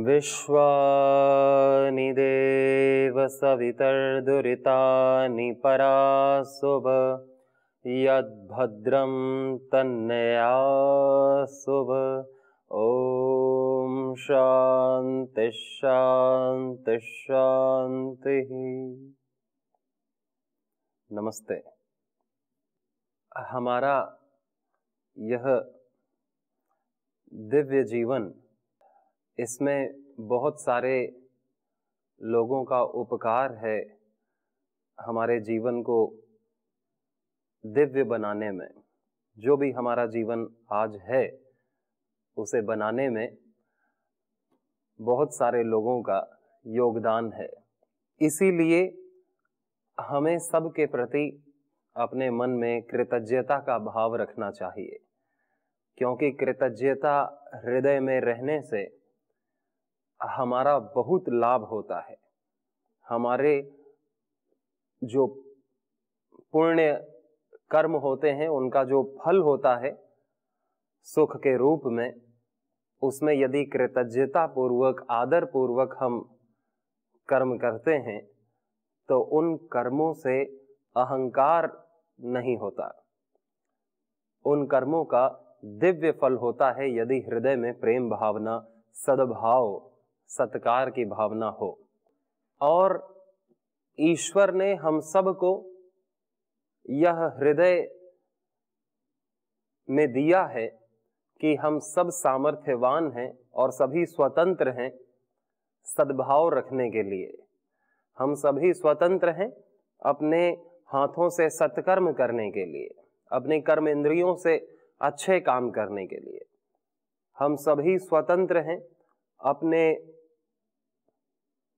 विश्वानि देव सवितर्दुरितानि पराशुभ यद्भद्रं तन्नयाशुभ। ओम शांति शांति शांति। नमस्ते। हमारा यह दिव्य जीवन, इसमें बहुत सारे लोगों का उपकार है हमारे जीवन को दिव्य बनाने में। जो भी हमारा जीवन आज है उसे बनाने में बहुत सारे लोगों का योगदान है। इसीलिए हमें सबके प्रति अपने मन में कृतज्ञता का भाव रखना चाहिए, क्योंकि कृतज्ञता हृदय में रहने से हमारा बहुत लाभ होता है। हमारे जो पुण्य कर्म होते हैं उनका जो फल होता है सुख के रूप में, उसमें यदि कृतज्ञता पूर्वक आदर पूर्वक हम कर्म करते हैं तो उन कर्मों से अहंकार नहीं होता। उन कर्मों का दिव्य फल होता है यदि हृदय में प्रेम भावना, सद्भाव, सत्कार की भावना हो। और ईश्वर ने हम सबको यह हृदय में दिया है कि हम सब सामर्थ्यवान हैं और सभी स्वतंत्र हैं सद्भाव रखने के लिए। हम सभी स्वतंत्र हैं अपने हाथों से सत्कर्म करने के लिए, अपने कर्म इंद्रियों से अच्छे काम करने के लिए। हम सभी स्वतंत्र हैं अपने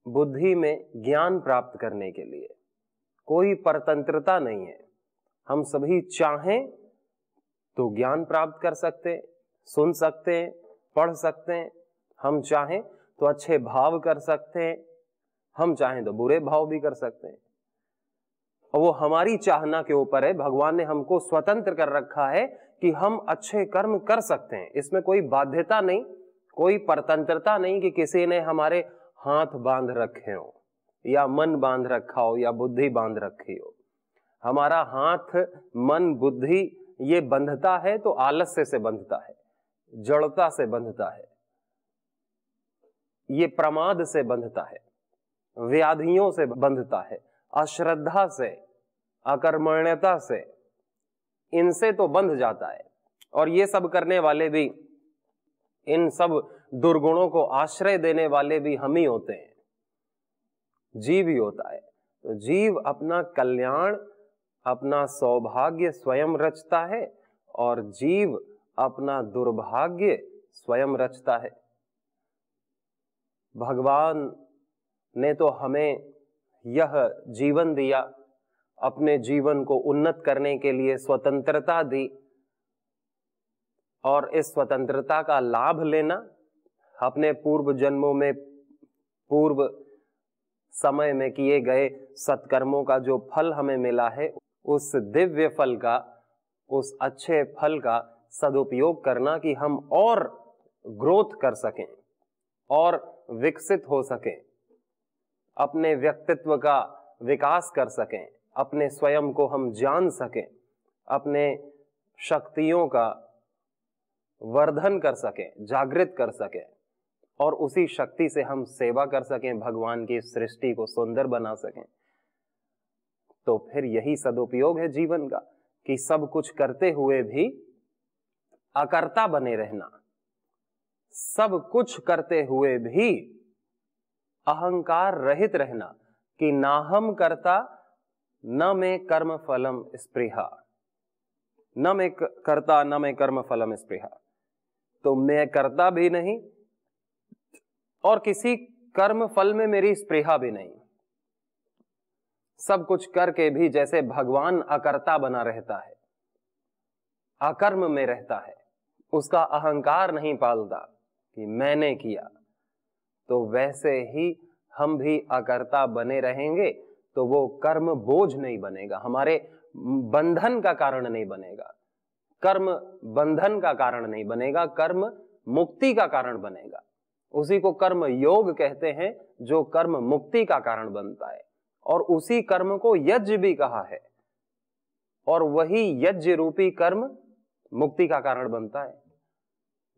बुद्धि में ज्ञान प्राप्त करने के लिए। कोई परतंत्रता नहीं है। हम सभी चाहें तो ज्ञान प्राप्त कर सकते हैं, सुन सकते हैं, पढ़ सकते हैं। हम चाहें तो अच्छे भाव कर सकते हैं, हम चाहें तो बुरे भाव भी कर सकते हैं। और वो हमारी चाहना के ऊपर है। भगवान ने हमको स्वतंत्र कर रखा है कि हम अच्छे कर्म कर सकते हैं। इसमें कोई बाध्यता नहीं, कोई परतंत्रता नहीं कि किसी ने हमारे हाथ बांध रखे हो या मन बांध रखा हो या बुद्धि बांध रखी हो। हमारा हाथ, मन, बुद्धि ये बंधता है तो आलस्य से बंधता है, जड़ता से बंधता है, ये प्रमाद से बंधता है, व्याधियों से बंधता है, अश्रद्धा से, अकर्मण्यता से, इनसे तो बंध जाता है। और ये सब करने वाले भी, इन सब दुर्गुणों को आश्रय देने वाले भी हम ही होते हैं, जीव ही होता है। तो जीव अपना कल्याण, अपना सौभाग्य स्वयं रचता है और जीव अपना दुर्भाग्य स्वयं रचता है। भगवान ने तो हमें यह जीवन दिया, अपने जीवन को उन्नत करने के लिए स्वतंत्रता दी, और इस स्वतंत्रता का लाभ लेना, अपने पूर्व जन्मों में, पूर्व समय में किए गए सत्कर्मों का जो फल हमें मिला है, उस दिव्य फल का, उस अच्छे फल का सदुपयोग करना कि हम और ग्रोथ कर सकें और विकसित हो सकें, अपने व्यक्तित्व का विकास कर सकें, अपने स्वयं को हम जान सकें, अपने शक्तियों का वर्धन कर सकें, जागृत कर सकें, और उसी शक्ति से हम सेवा कर सकें, भगवान की सृष्टि को सुंदर बना सकें। तो फिर यही सदुपयोग है जीवन का, कि सब कुछ करते हुए भी अकर्ता बने रहना, सब कुछ करते हुए भी अहंकार रहित रहना, कि ना हम करता न में कर्म फलम स्पृहा, न में करता न में कर्म फलम स्पृहा। तो मैं करता भी नहीं और किसी कर्म फल में मेरी स्पृहा भी नहीं। सब कुछ करके भी जैसे भगवान अकर्ता बना रहता है, अकर्म में रहता है, उसका अहंकार नहीं पालता कि मैंने किया, तो वैसे ही हम भी अकर्ता बने रहेंगे तो वो कर्म बोझ नहीं बनेगा, हमारे बंधन का कारण नहीं बनेगा, कर्म बंधन का कारण नहीं बनेगा, कर्म मुक्ति का कारण बनेगा। उसी को कर्म योग कहते हैं जो कर्म मुक्ति का कारण बनता है, और उसी कर्म को यज्ञ भी कहा है, और वही यज्ञ रूपी कर्म मुक्ति का कारण बनता है।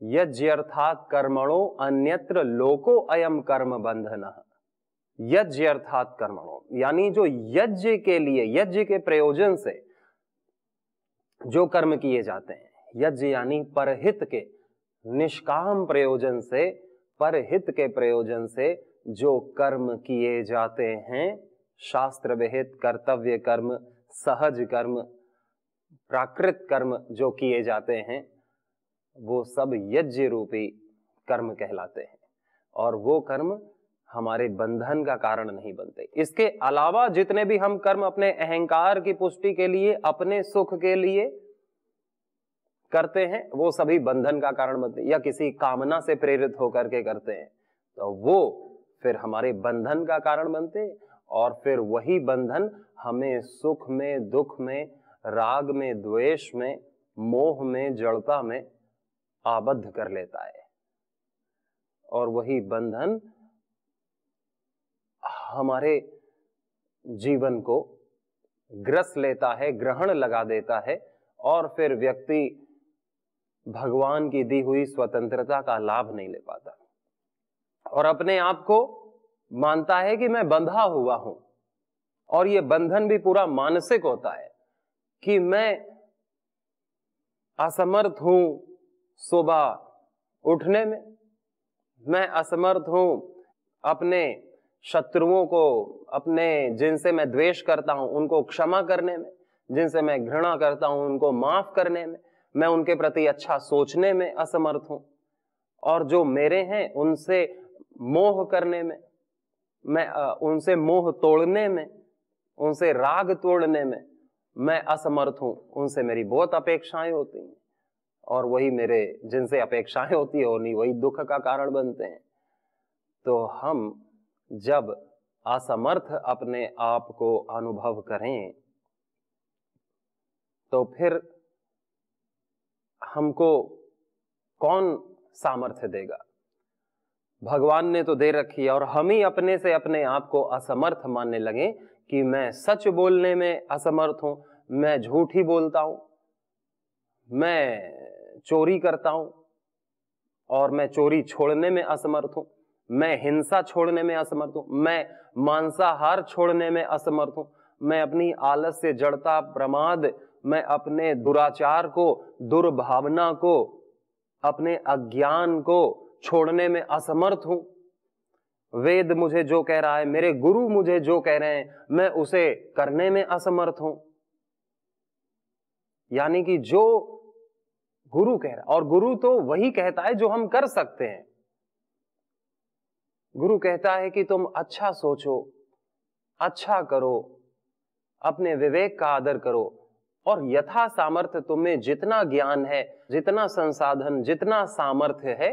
यज्ञ अर्थात कर्मणो अन्यत्र लोको अयम कर्म बंधनः। यज्ञ अर्थात कर्मणो, यानी जो यज्ञ के लिए, यज्ञ के प्रयोजन से जो कर्म किए जाते हैं, यज्ञ यानी परहित के, निष्काम प्रयोजन से, परहित के प्रयोजन से जो कर्म किए जाते हैं, शास्त्र विहित कर्तव्य कर्म, सहज कर्म, प्राकृत कर्म जो किए जाते हैं, वो सब यज्ञ रूपी कर्म कहलाते हैं, और वो कर्म हमारे बंधन का कारण नहीं बनते। इसके अलावा जितने भी हम कर्म अपने अहंकार की पुष्टि के लिए, अपने सुख के लिए करते हैं, वो सभी बंधन का कारण बनते हैं, या किसी कामना से प्रेरित होकर के करते हैं, तो वो फिर हमारे बंधन का कारण बनते हैं, और फिर वही बंधन हमें सुख में, दुख में, राग में, द्वेष में, मोह में, जड़ता में आबद्ध कर लेता है, और वही बंधन हमारे जीवन को ग्रस लेता है, ग्रहण लगा देता है, और फिर व्यक्ति भगवान की दी हुई स्वतंत्रता का लाभ नहीं ले पाता, और अपने आप को मानता है कि मैं बंधा हुआ हूं। और ये बंधन भी पूरा मानसिक होता है कि मैं असमर्थ हूं सुबह उठने में, मैं असमर्थ हूं अपने शत्रुओं को, अपने जिनसे मैं द्वेष करता हूं उनको क्षमा करने में, जिनसे मैं घृणा करता हूं उनको माफ करने में, मैं उनके प्रति अच्छा सोचने में असमर्थ हूं, और जो मेरे हैं उनसे मोह करने में, मैं उनसे मोह तोड़ने में, उनसे राग तोड़ने में मैं असमर्थ हूं। उनसे मेरी बहुत अपेक्षाएं होती हैं, और वही मेरे जिनसे अपेक्षाएं होती है वही दुख का कारण बनते हैं। तो हम जब असमर्थ अपने आप को अनुभव करें तो फिर हमको कौन सामर्थ्य देगा? भगवान ने तो दे रखी है, और हम ही अपने से अपने आप को असमर्थ मानने लगे कि मैं सच बोलने में असमर्थ हूं, मैं झूठ ही बोलता हूं, मैं चोरी करता हूं और मैं चोरी छोड़ने में असमर्थ हूं, मैं हिंसा छोड़ने में असमर्थ हूं, मैं मांसाहार छोड़ने में असमर्थ हूं, मैं अपनी आलस्य, जड़ता, प्रमाद, मैं अपने दुराचार को, दुर्भावना को, अपने अज्ञान को छोड़ने में असमर्थ हूं। वेद मुझे जो कह रहा है, मेरे गुरु मुझे जो कह रहे हैं, मैं उसे करने में असमर्थ हूं। यानी कि जो गुरु कह रहा है, और गुरु तो वही कहता है जो हम कर सकते हैं। गुरु कहता है कि तुम अच्छा सोचो, अच्छा करो, अपने विवेक का आदर करो, और यथा सामर्थ्य तुम्हें जितना ज्ञान है, जितना संसाधन, जितना सामर्थ्य है,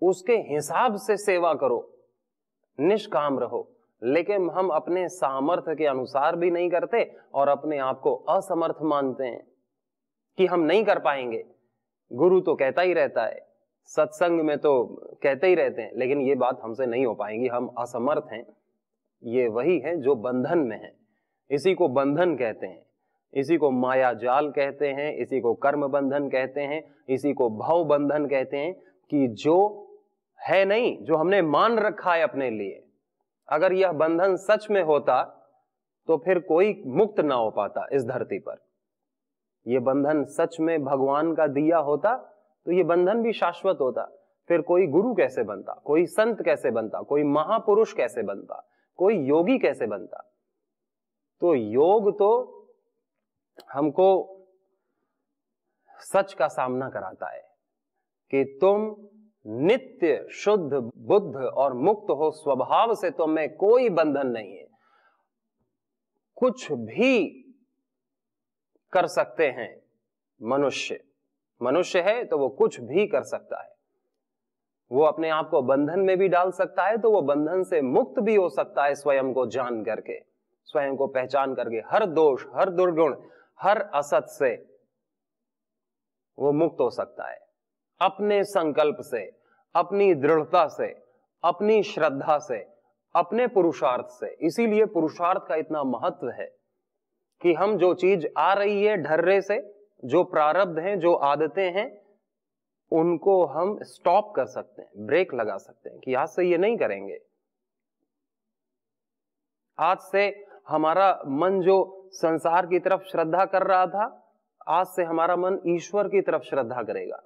उसके हिसाब से सेवा करो, निष्काम रहो। लेकिन हम अपने सामर्थ्य के अनुसार भी नहीं करते, और अपने आप को असमर्थ मानते हैं कि हम नहीं कर पाएंगे। गुरु तो कहता ही रहता है, सत्संग में तो कहते ही रहते हैं, लेकिन ये बात हमसे नहीं हो पाएगी, हम असमर्थ हैं। ये वही है जो बंधन में है। इसी को बंधन कहते हैं, इसी को माया जाल कहते हैं, इसी को कर्म बंधन कहते हैं, इसी को भव बंधन कहते हैं, कि जो है नहीं, जो हमने मान रखा है अपने लिए। अगर यह बंधन सच में होता तो फिर कोई मुक्त ना हो पाता इस धरती पर। यह बंधन सच में भगवान का दिया होता तो यह बंधन भी शाश्वत होता। फिर कोई गुरु कैसे बनता, कोई संत कैसे बनता, कोई महापुरुष कैसे बनता, कोई योगी कैसे बनता? तो योग तो हमको सच का सामना कराता है कि तुम नित्य शुद्ध बुद्ध और मुक्त हो, स्वभाव से तुम में कोई बंधन नहीं है। कुछ भी कर सकते हैं। मनुष्य है तो वो कुछ भी कर सकता है। वो अपने आप को बंधन में भी डाल सकता है, तो वो बंधन से मुक्त भी हो सकता है, स्वयं को जान करके, स्वयं को पहचान करके। हर दोष, हर दुर्गुण, हर असत से वो मुक्त हो सकता है, अपने संकल्प से, अपनी दृढ़ता से, अपनी श्रद्धा से, अपने पुरुषार्थ से। इसीलिए पुरुषार्थ का इतना महत्व है कि हम जो चीज आ रही है ढर्रे से, जो प्रारब्ध हैं, जो आदतें हैं, उनको हम स्टॉप कर सकते हैं, ब्रेक लगा सकते हैं कि आज से ये नहीं करेंगे। आज से हमारा मन जो संसार की तरफ श्रद्धा कर रहा था, आज से हमारा मन ईश्वर की तरफ श्रद्धा करेगा।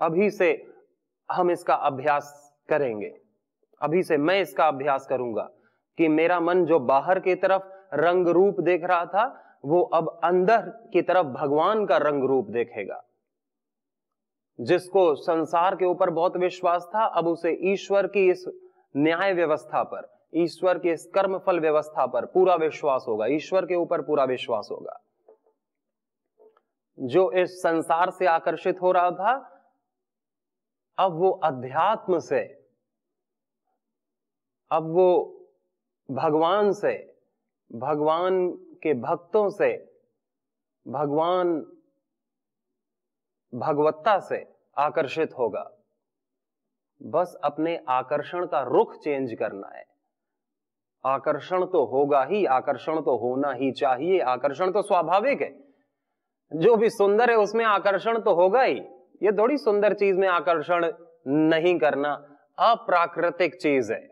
अभी से हम इसका अभ्यास करेंगे, अभी से मैं इसका अभ्यास करूंगा कि मेरा मन जो बाहर की तरफ रंग रूप देख रहा था, वो अब अंदर की तरफ भगवान का रंग रूप देखेगा। जिसको संसार के ऊपर बहुत विश्वास था, अब उसे ईश्वर की इस न्याय व्यवस्था पर, ईश्वर की इस कर्मफल व्यवस्था पर पूरा विश्वास होगा, ईश्वर के ऊपर पूरा विश्वास होगा। जो इस संसार से आकर्षित हो रहा था, अब वो अध्यात्म से, अब वो भगवान से, भगवान के भक्तों से, भगवान भगवत्ता से आकर्षित होगा। बस अपने आकर्षण का रुख चेंज करना है। आकर्षण तो होगा ही, आकर्षण तो होना ही चाहिए, आकर्षण तो स्वाभाविक है। जो भी सुंदर है उसमें आकर्षण तो होगा ही। ये थोड़ी सुंदर चीज में आकर्षण नहीं करना, अप्राकृतिक चीज है।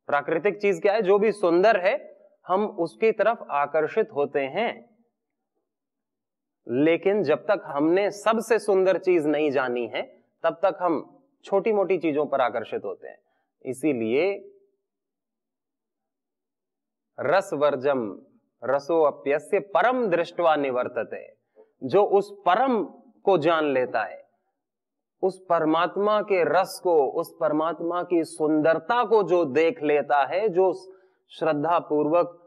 प्राकृतिक चीज क्या है? जो भी सुंदर है हम उसकी तरफ आकर्षित होते हैं। लेकिन जब तक हमने सबसे सुंदर चीज नहीं जानी है, तब तक हम छोटी मोटी चीजों पर आकर्षित होते हैं। इसीलिए रसवर्जम रसोऽप्यस्य परम दृष्ट्वा निवर्तते। जो उस परम को जान लेता है, उस परमात्मा के रस को, उस परमात्मा की सुंदरता को जो देख लेता है, जो श्रद्धा पूर्वक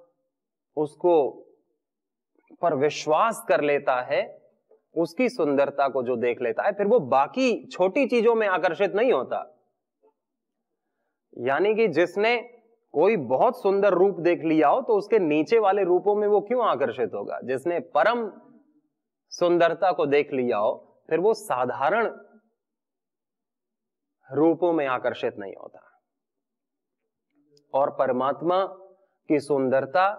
उसको पर विश्वास कर लेता है, उसकी सुंदरता को जो देख लेता है, फिर वो बाकी छोटी चीजों में आकर्षित नहीं होता। यानी कि जिसने कोई बहुत सुंदर रूप देख लिया हो, तो उसके नीचे वाले रूपों में वो क्यों आकर्षित होगा? जिसने परम सुंदरता को देख लिया हो, फिर वो साधारण रूपों में आकर्षित नहीं होता। और परमात्मा की सुंदरता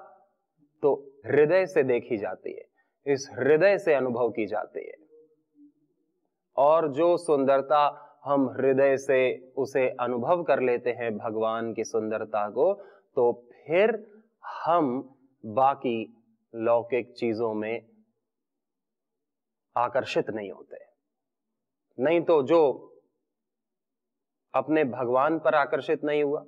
तो हृदय से देखी जाती है, इस हृदय से अनुभव की जाती है। और जो सुंदरता हम हृदय से उसे अनुभव कर लेते हैं, भगवान की सुंदरता को, तो फिर हम बाकी लौकिक चीजों में आकर्षित नहीं होते। नहीं तो जो अपने भगवान पर आकर्षित नहीं हुआ,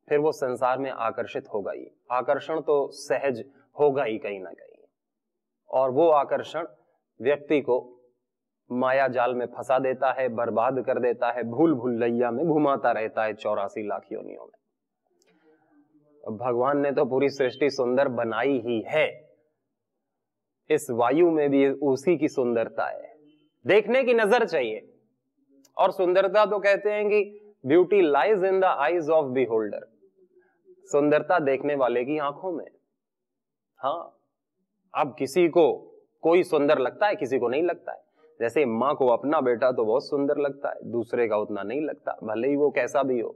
फिर वो संसार में आकर्षित होगा ही। आकर्षण तो सहज होगा ही कहीं ना कहीं, और वो आकर्षण व्यक्ति को माया जाल में फंसा देता है, बर्बाद कर देता है, भूल भुलैया में घुमाता रहता है 84 लाख योनियों में। भगवान ने तो पूरी सृष्टि सुंदर बनाई ही है। इस वायु में भी उसी की सुंदरता है, देखने की नजर चाहिए। और सुंदरता तो कहते हैं कि beauty lies in the eyes of beholder. सुंदरता देखने वाले की आंखों में। हाँ, अब किसी को कोई सुंदर लगता है, किसी को नहीं लगता है। जैसे माँ को अपना बेटा तो बहुत सुंदर लगता है, दूसरे का उतना नहीं लगता, भले ही वो कैसा भी हो।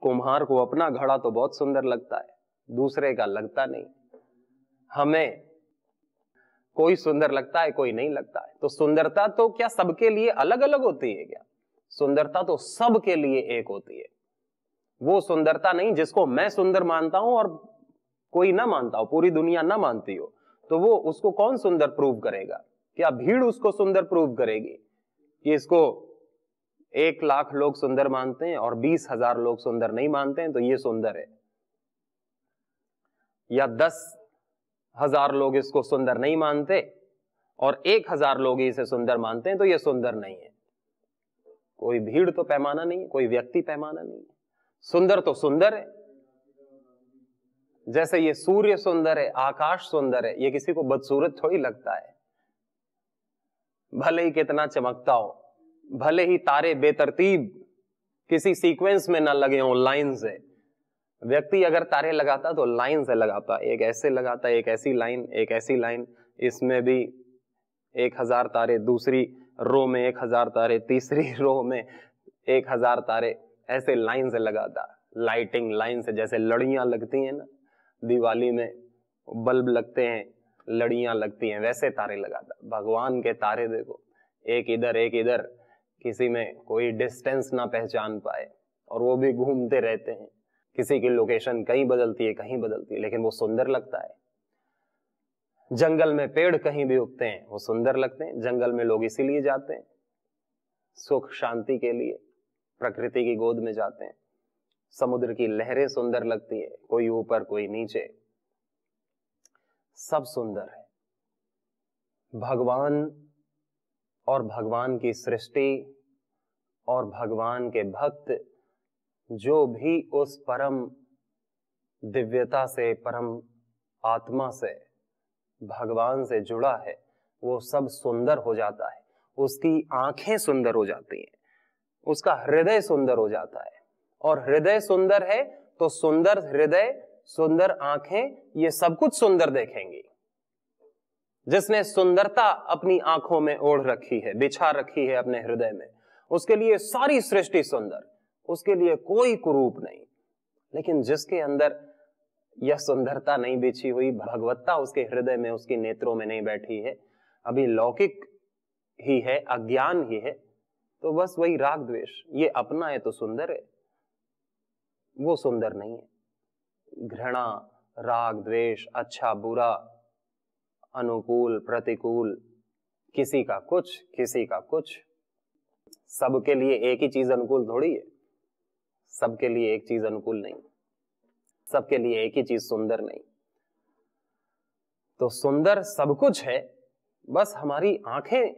कुम्हार को अपना घड़ा तो बहुत सुंदर लगता है, दूसरे का लगता नहीं। हमें कोई सुंदर लगता है, कोई नहीं लगता है। तो सुंदरता तो क्या सबके लिए अलग अलग होती है क्या? सुंदरता तो सबके लिए एक होती है। वो सुंदरता नहीं जिसको मैं सुंदर मानता हूं और कोई ना मानता हो, पूरी दुनिया ना मानती हो, तो वो उसको कौन सुंदर प्रूव करेगा? क्या भीड़ उसको सुंदर प्रूव करेगी कि इसको 1 लाख लोग सुंदर मानते हैं और 20,000 लोग सुंदर नहीं मानते हैं, तो ये सुंदर है? या 10,000 लोग इसको सुंदर नहीं मानते और 1,000 लोग इसे सुंदर मानते हैं, तो ये सुंदर नहीं है? कोई भीड़ तो पैमाना नहीं है, कोई व्यक्ति पैमाना नहीं है। सुंदर तो सुंदर है। जैसे ये सूर्य सुंदर है, आकाश सुंदर है, ये किसी को बदसूरत थोड़ी लगता है। भले ही कितना चमकता हो, भले ही तारे बेतरतीब किसी सीक्वेंस में ना लगे हो लाइन से, व्यक्ति अगर तारे लगाता तो लाइन से लगाता, एक ऐसे लगाता, एक ऐसी लाइन, एक ऐसी लाइन, इसमें भी 1000 तारे, दूसरी रो में 1000 तारे, तीसरी रो में 1000 तारे, ऐसे लाइन से लगाता। लाइटिंग लाइन से, जैसे लड़ियां लगती हैं ना दिवाली में, बल्ब लगते हैं, लड़ियां लगती हैं, वैसे तारे लगाता। भगवान के तारे देखो, एक इधर एक इधर, किसी में कोई डिस्टेंस ना पहचान पाए, और वो भी घूमते रहते हैं। किसी की लोकेशन कहीं बदलती है, कहीं बदलती है, लेकिन वो सुंदर लगता है। जंगल में पेड़ कहीं भी उगते हैं, वो सुंदर लगते हैं। जंगल में लोग इसीलिए जाते हैं, सुख शांति के लिए, प्रकृति की गोद में जाते हैं। समुद्र की लहरें सुंदर लगती है, कोई ऊपर कोई नीचे, सब सुंदर है। भगवान और भगवान की सृष्टि और भगवान के भक्त जो भी उस परम दिव्यता से, परम आत्मा से, भगवान से जुड़ा है, वो सब सुंदर हो जाता है। उसकी आंखें सुंदर हो जाती हैं, उसका हृदय सुंदर हो जाता है। और हृदय सुंदर है तो सुंदर हृदय, सुंदर आंखें, ये सब कुछ सुंदर देखेंगी। जिसने सुंदरता अपनी आंखों में ओढ़ रखी है, बिछा रखी है अपने हृदय में, उसके लिए सारी सृष्टि सुंदर, उसके लिए कोई कुरूप नहीं। लेकिन जिसके अंदर यह सुंदरता नहीं बिछी हुई, भगवत्ता उसके हृदय में, उसके नेत्रों में नहीं बैठी है, अभी लौकिक ही है, अज्ञान ही है, तो बस वही राग द्वेष, ये अपना है तो सुंदर है, वो सुंदर नहीं है। घृणा, राग द्वेष, अच्छा बुरा, अनुकूल प्रतिकूल, किसी का कुछ किसी का कुछ, सबके लिए एक ही चीज अनुकूल थोड़ी है, सबके लिए एक चीज अनुकूल नहीं, सबके लिए एक ही चीज सुंदर नहीं। तो सुंदर सब कुछ है, बस हमारी आंखें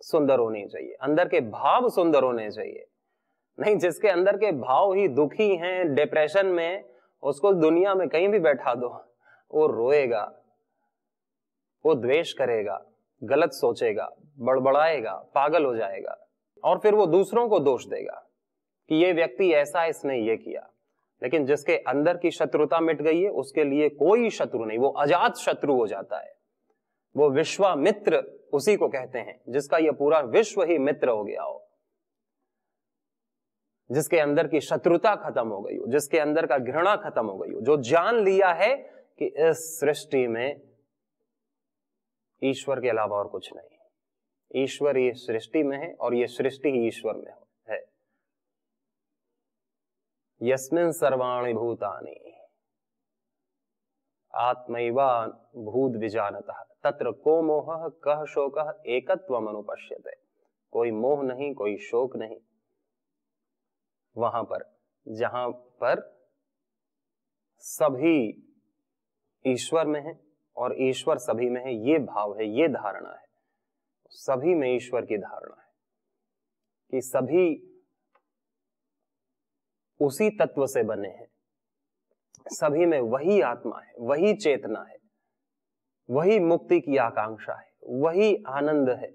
सुंदर होनी चाहिए, अंदर के भाव सुंदर होने चाहिए। नहीं, जिसके अंदर के भाव ही दुखी हैं, डिप्रेशन में, उसको दुनिया में कहीं भी बैठा दो, वो रोएगा, वो द्वेष करेगा, गलत सोचेगा, बड़बड़ाएगा, पागल हो जाएगा, और फिर वो दूसरों को दोष देगा कि ये व्यक्ति ऐसा, इसने ये किया। लेकिन जिसके अंदर की शत्रुता मिट गई है, उसके लिए कोई शत्रु नहीं, वो अजात शत्रु हो जाता है। वो विश्वामित्र उसी को कहते हैं, जिसका ये पूरा विश्व ही मित्र हो गया हो, जिसके अंदर की शत्रुता खत्म हो गई हो, जिसके अंदर का घृणा खत्म हो गई हो, जो जान लिया है कि इस सृष्टि में ईश्वर के अलावा और कुछ नहीं, ईश्वर ये सृष्टि में है और ये सृष्टि ही ईश्वर में है। यस्मिन् सर्वाणि भूतानि आत्मैवा भूत विजानतः तत्र को मोहः कः शोकः एकत्वम् अनुपश्यते। कोई मोह नहीं, कोई शोक नहीं, वहां पर जहां पर सभी ईश्वर में है और ईश्वर सभी में है, ये भाव है, ये धारणा है। सभी में ईश्वर की धारणा है कि सभी उसी तत्व से बने हैं, सभी में वही आत्मा है, वही चेतना है, वही मुक्ति की आकांक्षा है, वही आनंद है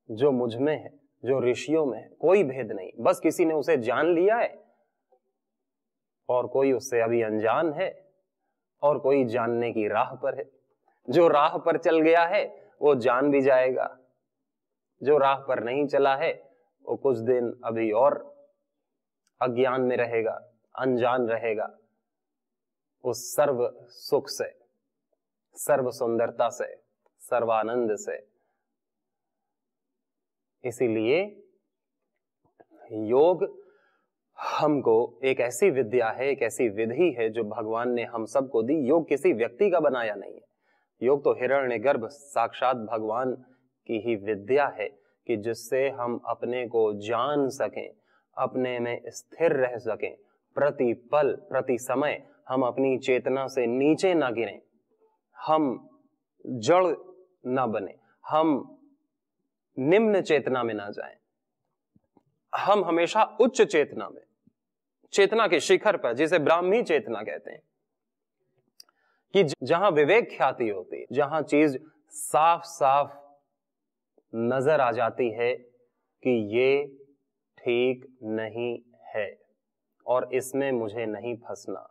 जो मुझ में है, जो ऋषियों में है। कोई भेद नहीं, बस किसी ने उसे जान लिया है और कोई उससे अभी अनजान है और कोई जानने की राह पर है। जो राह पर चल गया है वो जान भी जाएगा, जो राह पर नहीं चला है वो कुछ दिन अभी और अज्ञान में रहेगा, अनजान रहेगा उस सर्व सुख से, सर्व सुंदरता से, सर्वानंद से। इसीलिए योग हमको एक ऐसी विद्या है, एक ऐसी विधि है जो भगवान ने हम सबको दी। योग किसी व्यक्ति का बनाया नहीं है, योग तो हिरण्यगर्भ साक्षात भगवान की ही विद्या है कि जिससे हम अपने को जान सकें, अपने में स्थिर रह सकें, प्रति पल प्रति समय हम अपनी चेतना से नीचे ना गिरें, हम जड़ ना बने, हम निम्न चेतना में ना जाएं, हम हमेशा उच्च चेतना में, चेतना के शिखर पर, जिसे ब्राह्मी चेतना कहते हैं, कि जहां विवेक ख्याति होती है, जहां चीज साफ साफ नजर आ जाती है कि ये ठीक नहीं है और इसमें मुझे नहीं फंसना,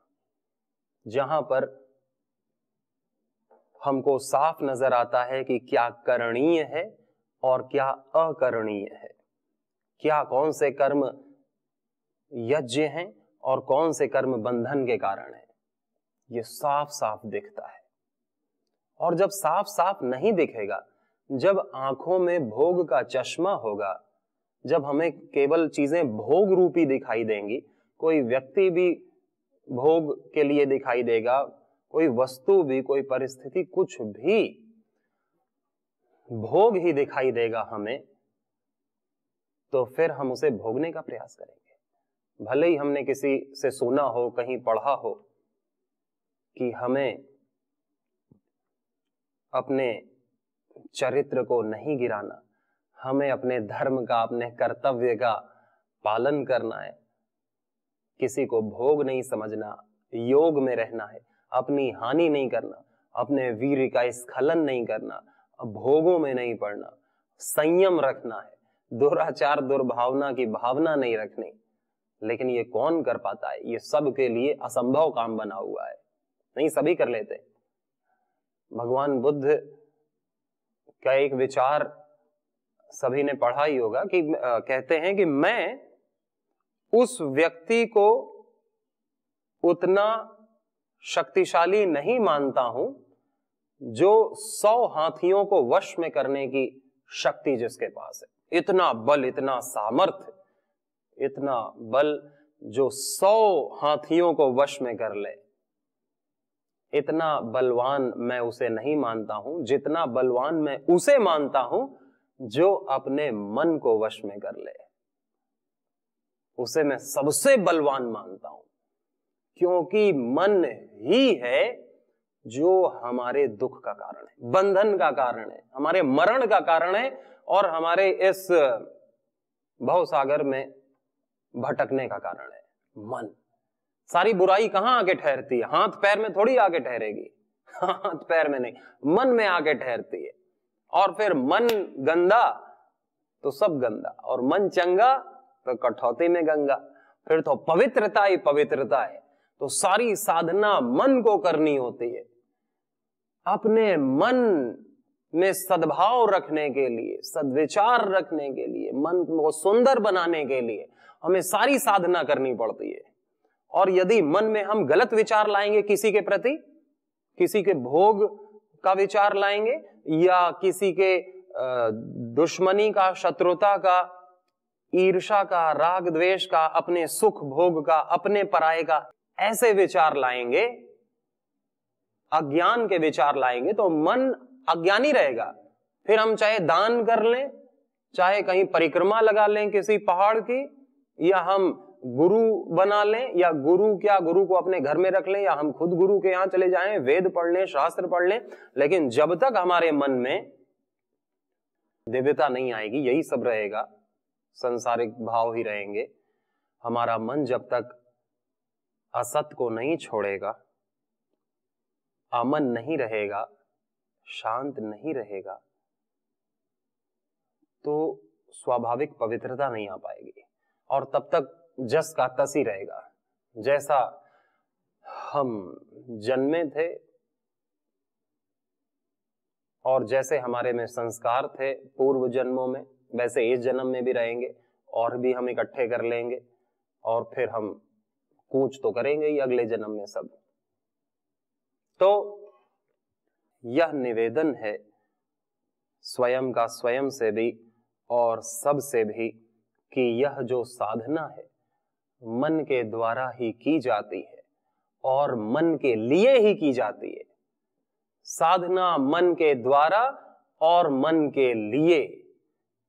जहां पर हमको साफ नजर आता है कि क्या करणीय है और क्या अकरणीय है, क्या कौन से कर्म यज्ञ हैं और कौन से कर्म बंधन के कारण है, ये साफ साफ दिखता है। और जब साफ साफ नहीं दिखेगा, जब आंखों में भोग का चश्मा होगा, जब हमें केवल चीजें भोग रूपी दिखाई देंगी, कोई व्यक्ति भी भोग के लिए दिखाई देगा, कोई वस्तु भी, कोई परिस्थिति, कुछ भी भोग ही दिखाई देगा हमें, तो फिर हम उसे भोगने का प्रयास करेंगे। भले ही हमने किसी से सुना हो, कहीं पढ़ा हो कि हमें अपने चरित्र को नहीं गिराना, हमें अपने धर्म का, अपने कर्तव्य का पालन करना है, किसी को भोग नहीं समझना, योग में रहना है, अपनी हानि नहीं करना, अपने वीर का स्खलन नहीं करना, भोगों में नहीं पड़ना, संयम रखना है, दुराचार दुर्भावना की भावना नहीं रखनी। लेकिन ये कौन कर पाता है? ये सब के लिए असंभव काम बना हुआ है, नहीं सभी कर लेते। भगवान बुद्ध का एक विचार सभी ने पढ़ा ही होगा कि कहते हैं कि मैं उस व्यक्ति को उतना शक्तिशाली नहीं मानता हूं जो 100 हाथियों को वश में करने की शक्ति जिसके पास है। इतना बल, इतना सामर्थ्य, इतना बल जो 100 हाथियों को वश में कर ले, इतना बलवान मैं उसे नहीं मानता हूं। जितना बलवान मैं उसे मानता हूं जो अपने मन को वश में कर ले, उसे मैं सबसे बलवान मानता हूं, क्योंकि मन ही है जो हमारे दुख का कारण है, बंधन का कारण है, हमारे मरण का कारण है और हमारे इस भवसागर में भटकने का कारण है। मन, सारी बुराई कहां आके ठहरती है? हाथ पैर में थोड़ी आके ठहरेगी, हाथ पैर में नहीं, मन में आके ठहरती है। और फिर मन गंदा तो सब गंदा, और मन चंगा तो कठौती में गंगा। फिर तो पवित्रता ही पवित्रता है। तो सारी साधना मन को करनी होती है। अपने मन में सद्भाव रखने के लिए, सद्विचार रखने के लिए, मन को सुंदर बनाने के लिए हमें सारी साधना करनी पड़ती है। और यदि मन में हम गलत विचार लाएंगे किसी के प्रति, किसी के भोग का विचार लाएंगे या किसी के दुश्मनी का, शत्रुता का, ईर्ष्या का, राग द्वेष का, अपने सुख भोग का, अपने पराये का, ऐसे विचार लाएंगे, अज्ञान के विचार लाएंगे, तो मन अज्ञानी रहेगा। फिर हम चाहे दान कर लें, चाहे कहीं परिक्रमा लगा लें किसी पहाड़ की, या हम गुरु बना लें, या गुरु को अपने घर में रख लें, या हम खुद गुरु के यहां चले जाएं, वेद पढ़ लें, शास्त्र पढ़ लें, लेकिन जब तक हमारे मन में दिव्यता नहीं आएगी, यही सब रहेगा, संसारिक भाव ही रहेंगे। हमारा मन जब तक असत को नहीं छोड़ेगा, अमन नहीं रहेगा, शांत नहीं रहेगा, तो स्वाभाविक पवित्रता नहीं आ पाएगी। और तब तक जस का तस ही रहेगा। जैसा हम जन्मे थे और जैसे हमारे में संस्कार थे पूर्व जन्मों में, वैसे इस जन्म में भी रहेंगे, और भी हम इकट्ठे कर लेंगे, और फिर हम कूच तो करेंगे ही अगले जन्म में सब। तो यह निवेदन है स्वयं का, स्वयं से भी और सब से भी, कि यह जो साधना है मन के द्वारा ही की जाती है और मन के लिए ही की जाती है। साधना मन के द्वारा और मन के लिए,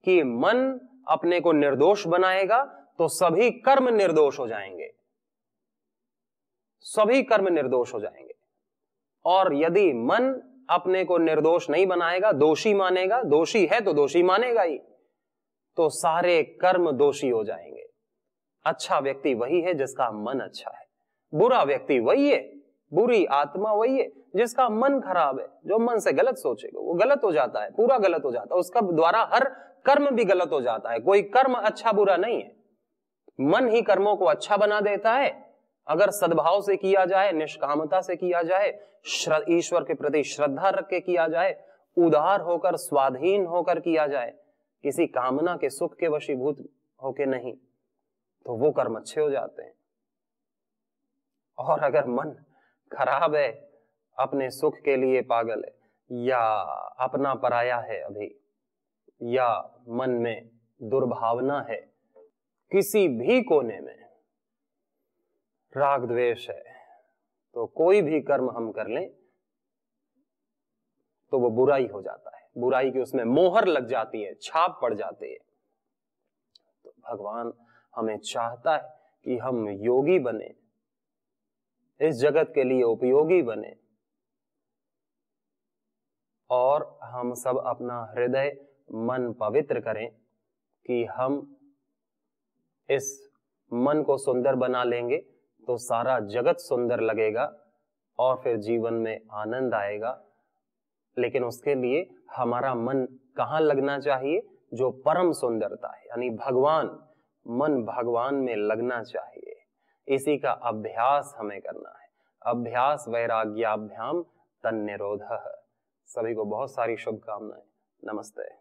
कि मन अपने को निर्दोष बनाएगा तो सभी कर्म निर्दोष हो जाएंगे, सभी कर्म निर्दोष हो जाएंगे। और यदि मन अपने को निर्दोष नहीं बनाएगा, दोषी मानेगा, दोषी है तो दोषी मानेगा ही, तो सारे कर्म दोषी हो जाएंगे। अच्छा व्यक्ति वही है जिसका मन अच्छा है, बुरा व्यक्ति वही है, बुरी आत्मा वही है जिसका मन खराब है। जो मन से गलत सोचेगा वो गलत हो जाता है, पूरा गलत हो जाता है, उसका द्वारा हर कर्म भी गलत हो जाता है। कोई कर्म अच्छा बुरा नहीं है, मन ही कर्मों को अच्छा बना देता है। अगर सद्भाव से किया जाए, निष्कामता से किया जाए, ईश्वर के प्रति श्रद्धा रख के किया जाए, उदार होकर स्वाधीन होकर किया जाए, किसी कामना के सुख के वशीभूत होके नहीं, तो वो कर्म अच्छे हो जाते हैं। और अगर मन खराब है, अपने सुख के लिए पागल है, या अपना पराया है अभी, या मन में दुर्भावना है, किसी भी कोने में राग द्वेष है, तो कोई भी कर्म हम कर लें तो वो बुराई हो जाता है, बुराई की उसमें मोहर लग जाती है, छाप पड़ जाती है। तो भगवान हमें चाहता है कि हम योगी बने, इस जगत के लिए उपयोगी बने, और हम सब अपना हृदय मन पवित्र करें कि हम इस मन को सुंदर बना लेंगे तो सारा जगत सुंदर लगेगा और फिर जीवन में आनंद आएगा। लेकिन उसके लिए हमारा मन कहाँ लगना चाहिए? जो परम सुंदरता है, यानी भगवान, मन भगवान में लगना चाहिए। इसी का अभ्यास हमें करना है। अभ्यास वैराग्याभ्याम तन्निरोधः। सभी को बहुत सारी शुभकामनाएं। नमस्ते।